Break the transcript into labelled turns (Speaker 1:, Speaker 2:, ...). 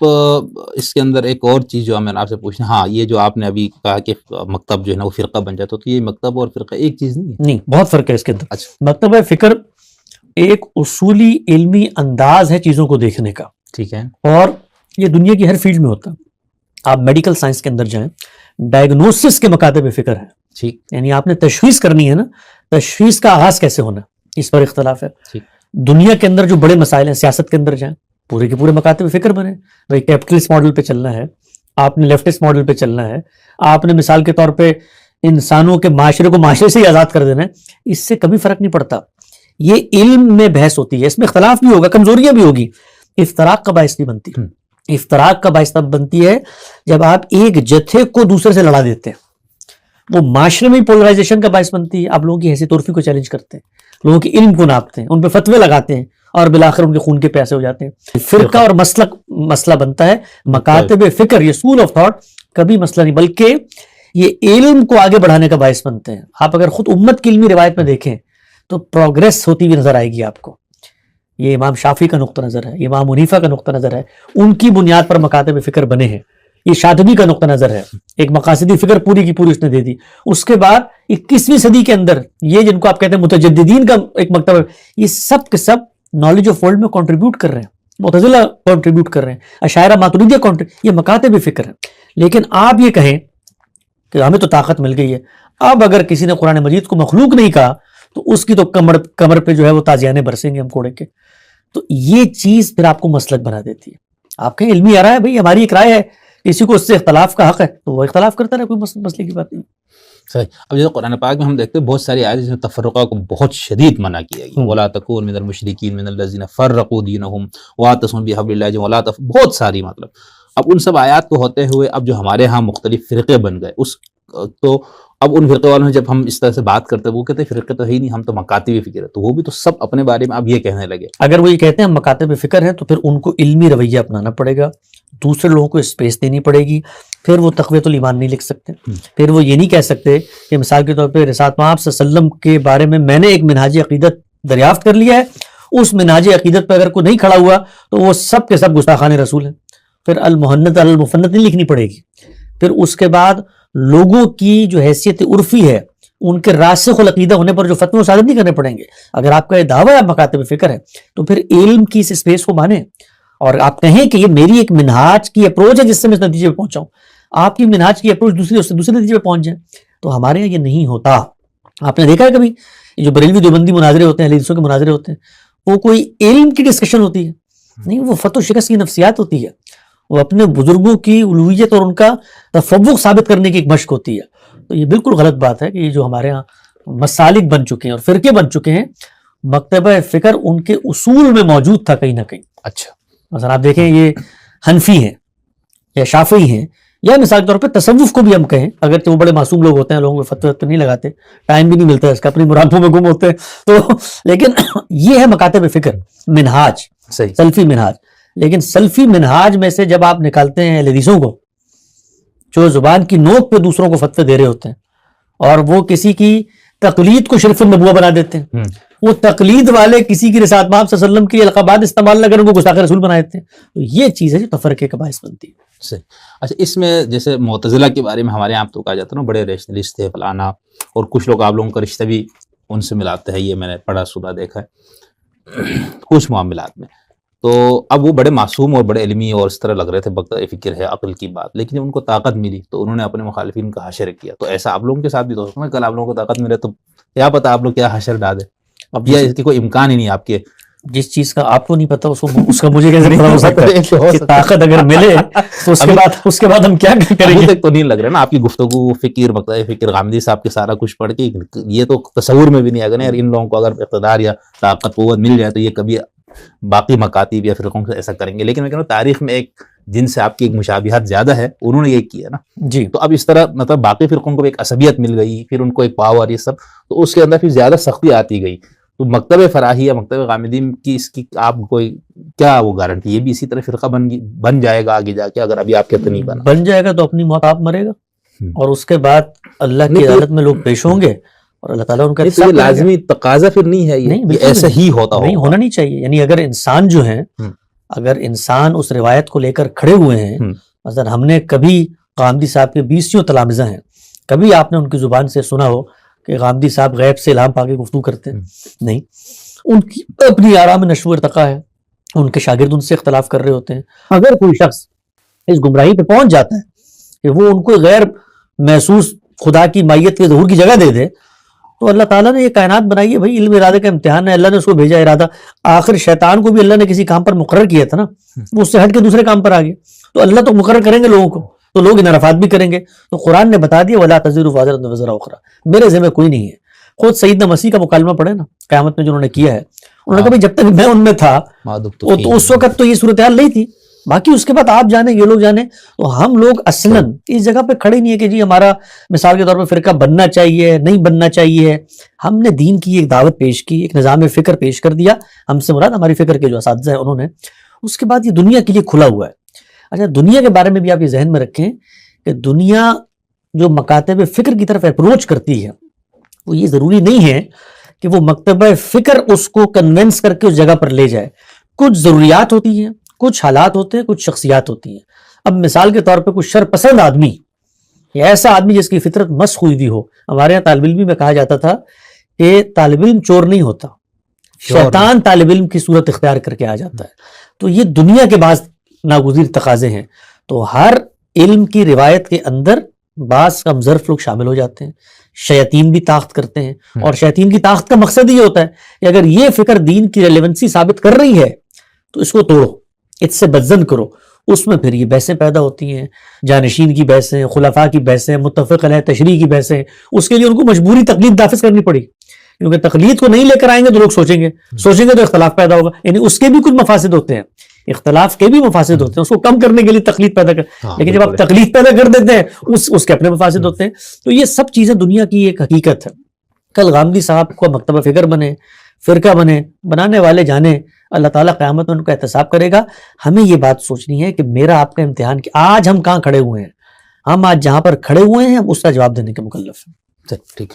Speaker 1: اس کے اندر ایک اور چیز جو میں نے آپ سے پوچھنا، ہاں یہ جو آپ نے ابھی کہا کہ مکتب جو ہے نا وہ فرقہ بن جاتا، تو یہ مکتب اور فرقہ ایک چیز نہیں ہے؟
Speaker 2: نہیں، بہت فرق ہے اس کے اندر.
Speaker 1: اچھا
Speaker 2: مکتبہ فکر ایک اصولی علمی انداز ہے چیزوں کو دیکھنے کا،
Speaker 1: ٹھیک ہے.
Speaker 2: اور یہ دنیا کی ہر فیلڈ میں ہوتا ہے. آپ میڈیکل سائنس کے اندر جائیں، ڈائگنوسس کے مکاتب فکر ہے.
Speaker 1: ٹھیک.
Speaker 2: یعنی آپ نے تشخیص کرنی ہے نا، تشخیص کا آغاز کیسے ہونا ہے، اس پر اختلاف ہے.
Speaker 1: ٹھیک.
Speaker 2: دنیا کے اندر جو بڑے مسائل ہیں، سیاست کے اندر جائیں، پورے کے پورے مکاتب فکر بنے. بھائی کیپٹلسٹ ماڈل پہ چلنا ہے، آپ نے لیفٹسٹ ماڈل پہ چلنا ہے، آپ نے مثال کے طور پہ انسانوں کے معاشرے کو معاشرے سے ہی آزاد کر دینا ہے، اس سے کبھی فرق نہیں پڑتا. یہ علم میں بحث ہوتی ہے، اس میں اختلاف بھی ہوگا، کمزوریاں بھی ہوگی، افتراق کا باعث نہیں بنتی. افتراق کا باعث تب بنتی ہے جب آپ ایک جتھے کو دوسرے سے لڑا دیتے ہیں. وہ معاشرے میں پولرائزیشن کا باعث بنتی ہے. آپ لوگوں کی حیثیت عرفی کو چیلنج کرتے ہیں، لوگوں کے علم کو ناپتے ہیں، ان پہ فتوے لگاتے ہیں، اور بالآخر ان کے خون کے پیاسے ہو جاتے ہیں. فرقہ اور مسلک مسئلہ بنتا ہے. مکاتب فکر، یہ اسکول آف تھاٹ کبھی مسئلہ نہیں، بلکہ یہ علم کو آگے بڑھانے کا باعث بنتے ہیں. آپ اگر خود امت کی علمی روایت میں دیکھیں تو پروگریس ہوتی ہوئی نظر آئے گی آپ کو. یہ امام شافعی کا نقطہ نظر ہے، امام حنیفہ کا نقطہ نظر ہے، ان کی بنیاد پر مکاتب فکر بنے ہیں. یہ شاطبی کا نقطہ نظر ہے، ایک مقاصدی فکر پوری کی پوری اس نے دے دی. اس کے بعد 21ویں صدی کے اندر یہ جن کو آپ کہتے ہیں متجددین کا ایک مکتب ہے، یہ سب کے سب نالج آف ورلڈ میں کنٹریبیوٹ کر رہے ہیں. معتزلہ کنٹریبیوٹ کر رہے ہیں، اشاعرہ ماتریدیہ یہ مکاتب فکر ہے. لیکن آپ یہ کہیں کہ ہمیں تو طاقت مل گئی ہے، اب اگر کسی نے قرآن مجید کو مخلوق نہیں کہا تو اس کی تو کمر پہ جو ہے وہ تازیانے برسیں گے ہم کوڑے کے. تو یہ چیز پھر آپ کو مسلک بنا دیتی ہے. آپ کہیں علمی آ رہا ہے، بھائی ہماری ایک رائے ہے، کسی کو اس سے اختلاف کا حق ہے تو وہ اختلاف کرتا رہے، کوئی مسئلے کی بات نہیں.
Speaker 1: صحیح. اب جیسے قرآن پاک میں ہم دیکھتے ہیں بہت ساری آیات جس میں تفرقہ کو بہت شدید منع کیا گیا. وَلَا تَكُونُ مِنَ الْمُشْرِكِينَ مِنَ الَّذِينَ فَرَّقُوا دِينَهُمْ وَاعْتَصَمُوا بِحَبْلِ اللَّهِ جَمِيعًا. بہت ساری مطلب اب ان سب آیات کو ہوتے ہوئے اب جو ہمارے ہاں مختلف فرقے بن گئے، اس تو اب ان فرقے والوں سے جب ہم اس طرح سے بات کرتے ہیں وہ کہتے ہیں فرقے تو ہے ہی نہیں، ہم تو مکاتب فکر ہے. تو وہ بھی تو سب اپنے بارے میں اب یہ کہنے لگے.
Speaker 2: اگر وہ یہ کہتے ہیں ہم مکاتب فکر ہیں تو پھر ان کو علمی رویہ اپنانا پڑے گا، دوسرے لوگوں کو اسپیس دینی پڑے گی. پھر وہ تقویۃ الایمان نہیں لکھ سکتے. پھر وہ یہ نہیں کہہ سکتے کہ مثال کے طور پہ رسالت محمد صلی اللہ علیہ وسلم کے بارے میں نے ایک منہاج عقیدت دریافت کر لیا ہے، اس منہاج عقیدت پہ اگر کوئی نہیں کھڑا ہوا تو وہ سب کے سب گستاخان رسول ہیں. پھر المحنت المفنت نہیں لکھنی پڑے گی. پھر اس کے بعد لوگوں کی جو حیثیت عرفی ہے، ان کے راسخ العقیدہ ہونے پر جو فتوے صادر نہیں کرنے پڑیں گے. اگر آپ کا یہ دعویٰ ہے مکاتب فکر ہے تو پھر علم کی اس اسپیس کو مانیں، اور آپ کہیں کہ یہ میری ایک منہاج کی اپروچ ہے جس سے میں اس نتیجے پہ پہنچا ہوں. آپ کی منہاج کی اپروچ دوسری، اس سے دوسرے نتیجے پہ پہنچ جائیں. تو ہمارے یہاں یہ نہیں ہوتا. آپ نے دیکھا ہے کبھی جو بریلوی دیوبندی مناظرے ہوتے ہیں، حدیثوں کے مناظرے ہوتے ہیں، وہ کوئی علم کی ڈسکشن ہوتی ہے نہیں، وہ فتح و شکست کی نفسیات ہوتی ہے. وہ اپنے بزرگوں کی الوہیت اور ان کا تفوق ثابت کرنے کی ایک مشق ہوتی ہے. تو یہ بالکل غلط بات ہے کہ یہ جو ہمارے ہاں مسالک بن چکے ہیں اور فرقے بن چکے ہیں، مکتبہ فکر ان کے اصول میں موجود تھا کہیں نہ کہیں.
Speaker 1: اچھا
Speaker 2: مثلا آپ دیکھیں یہ حنفی ہیں یا شافعی ہیں، یا مثال کے طور پہ تصوف کو بھی ہم کہیں، اگرچہ وہ بڑے معصوم لوگ ہوتے ہیں، لوگوں میں فتوے نہیں لگاتے، ٹائم بھی نہیں ملتا ہے اس کا، اپنی مرادوں میں گم ہوتے ہیں تو لیکن یہ ہے مکاتب فکر، منہاج، سلفی منہاج. لیکن سلفی منہاج میں سے جب آپ نکالتے ہیں اہل حدیثوں کو جو زبان کی نوک پہ دوسروں کو فتوے دے رہے ہوتے ہیں، اور وہ کسی کی تقلید کو شرف النبوہ بنا دیتے ہیں، وہ تقلید والے کسی کی رسالت محمد صلی اللہ علیہ وسلم کی القابات استعمال نہ کریں، ان کو گستاخ رسول بنا دیتے ہیں. تو یہ چیز ہے جو تفرقے کا باعث بنتی ہے.
Speaker 1: صحیح. اچھا، اس میں جیسے معتزلہ کے بارے میں ہمارے یہاں تو کہا جاتا ہے نا بڑے ریشنلسٹ تھے فلانا، اور کچھ لوگ آپ لوگوں کا رشتہ بھی ان سے ملاتے ہیں، یہ میں نے پڑھا سنا دیکھا ہے کچھ معاملات میں. تو اب وہ بڑے معصوم اور بڑے علمی اور اس طرح لگ رہے تھے، بقدر فکر ہے عقل کی بات، لیکن ان کو طاقت ملی تو انہوں نے اپنے مخالفین کا حشر کیا. تو ایسا آپ لوگوں کے ساتھ بھی تو ہوتا ہے، کل آپ لوگوں کو طاقت ملے تو کیا پتا آپ لوگ کیا حشر ڈالے. اب یہ اس کی کوئی امکان ہی نہیں آپ کے.
Speaker 2: جس چیز کا آپ کو نہیں پتا اس کا مجھے کیسے پتا ہو سکتا ہے کہ طاقت اگر ملے تو اس کے بعد ہم کیا کریں گے.
Speaker 1: تو نہیں لگ رہا نا آپ کی گفتگو فکر مقطع فکر غامدی صاحب کے سارا کچھ پڑھ کے یہ تو تصور میں بھی نہیں آگا نا یار ان لوگوں کو اگر اقتدار یا طاقت قوت مل جائے تو یہ کبھی باقی مکاتب یا فرقوں سے ایسا کریں گے. لیکن میں کہہ رہا ہوں تاریخ میں ایک جن سے آپ کی ایک مشابہت زیادہ ہے انہوں نے یہ کیا نا
Speaker 2: جی.
Speaker 1: تو اب اس طرح مطلب باقی فرقوں کو ایک عصبیت مل گئی، پھر ان کو ایک پاور، یہ سب تو اس کے اندر پھر زیادہ سختی آتی گئی. تو مکتب فراہی یا مکتب غامدی کی اس کی آپ کوئی کیا وہ گارنٹی؟ یہ بھی اسی طرح فرقہ بن جائے گا آگے جا کے اگر ابھی آپ کہتے نہیں
Speaker 2: بن جائے گا تو اپنی موت آپ مرے گا، اور اس کے بعد اللہ کی عدالت میں لوگ پیش ہوں گے اور اللہ تعالیٰ ان کا
Speaker 1: لازمی تقاضا پھر نہیں ہے، یہ ایسا ہی ہوتا
Speaker 2: نہیں ہونا نہیں چاہیے. یعنی اگر انسان جو ہیں اگر انسان اس روایت کو لے کر کھڑے ہوئے ہیں، مثلا ہم نے کبھی غامدی صاحب کے 20 تلامذہ ہیں، کبھی آپ نے ان کی زبان سے سنا ہو کہ غامدی صاحب غیب سے الہام پا کے گفتگو کرتے ہیں؟ نہیں، ان کی اپنی آرا میں نشو و ارتقا ہے، ان کے شاگرد ان سے اختلاف کر رہے ہوتے ہیں. اگر کوئی شخص اس گمراہی پہ پہنچ جاتا ہے کہ وہ ان کو غیر محسوس خدا کی مائیت کے ظہور کی جگہ دے دے، تو اللہ تعالیٰ نے یہ کائنات بنائی ہے بھائی، علم ارادے کا امتحان ہے، اللہ نے اس کو بھیجا ارادہ. آخر شیطان کو بھی اللہ نے کسی کام پر مقرر کیا تھا نا، وہ اس سے ہٹ کے دوسرے کام پر آ گیا. تو اللہ تو مقرر کریں گے لوگوں کو، تو لوگ انحرافات بھی کریں گے. تو قرآن نے بتا دیا وَلَا تَزِرُ وَازِرَةٌ وِزْرَ أُخْرَىٰ، میرے ذمہ کوئی نہیں ہے. خود سیدنا مسیح کا مکالمہ پڑھے نا قیامت میں جو انہوں نے کیا ہے، انہوں نے کہا جب تک میں ان میں تھا تو اس وقت تو یہ صورتحال نہیں تھی، باقی اس کے بعد آپ جانیں یہ لوگ جانیں. تو ہم لوگ اصلاً اس جگہ پہ کھڑے نہیں ہے کہ جی ہمارا مثال کے طور پہ فرقہ بننا چاہیے نہیں بننا چاہیے. ہم نے دین کی ایک دعوت پیش کی، ایک نظام فکر پیش کر دیا، ہم سے مراد ہماری فکر کے جو اساتذہ ہیں انہوں نے. اس کے بعد یہ دنیا کے لیے کھلا ہوا ہے. اچھا، دنیا کے بارے میں بھی آپ یہ ذہن میں رکھیں کہ دنیا جو مکاتب فکر کی طرف اپروچ کرتی ہے، وہ یہ ضروری نہیں ہے کہ وہ مکتبہ فکر اس کو کنونس کر کے اس جگہ پر لے جائے. کچھ ضروریات ہوتی ہیں، کچھ حالات ہوتے ہیں، کچھ شخصیات ہوتی ہیں. اب مثال کے طور پہ کچھ شرپسند آدمی یا ایسا آدمی جس کی فطرت مسخ ہوئی ہوئی ہو، ہمارے یہاں طالب علم میں کہا جاتا تھا کہ طالب علم چور نہیں ہوتا، شیطان طالب علم کی صورت اختیار کر کے آ جاتا ہے. تو یہ دنیا کے بعض ناگزیر تقاضے ہیں. تو ہر علم کی روایت کے اندر بعض کم ظرف لوگ شامل ہو جاتے ہیں، شیاطین بھی طاقت کرتے ہیں. اور شیاطین کی طاقت کا مقصد یہ ہوتا ہے کہ اگر یہ فکر دین کی ریلیونسی ثابت کر رہی ہے تو اس کو توڑو، اس سے بدزن کرو. اس میں پھر یہ بحثیں پیدا ہوتی ہیں، جانشین کی بحثیں، خلفاء کی بحثیں، متفق علیہ تشریح کی بحثیں. اس کے لیے ان کو مجبوری تقلید نافذ کرنی پڑی، کیونکہ تقلید کو نہیں لے کر آئیں گے تو لوگ سوچیں گے تو اختلاف پیدا ہوگا. یعنی اس کے بھی کچھ مفاسد ہوتے ہیں، اختلاف کے بھی مفاسد ہوتے ہیں، اس کو کم کرنے کے لیے تقلید پیدا کر. لیکن جب آپ تقلید پیدا کر دیتے ہیں اس کے اپنے مفاسد ہوتے ہیں. تو یہ سب چیزیں دنیا کی ایک حقیقت ہے. کل غامدی صاحب کو مکتبہ فکر بنے، فرقہ بنے، بنانے والے جانے، اللہ تعالیٰ قیامت میں ان کا احتساب کرے گا. ہمیں یہ بات سوچنی ہے کہ میرا آپ کا امتحان کہ آج ہم کہاں کھڑے ہوئے ہیں، ہم آج جہاں پر کھڑے ہوئے ہیں ہم اس کا جواب دینے کے مکلف ہیں.
Speaker 1: ٹھیک.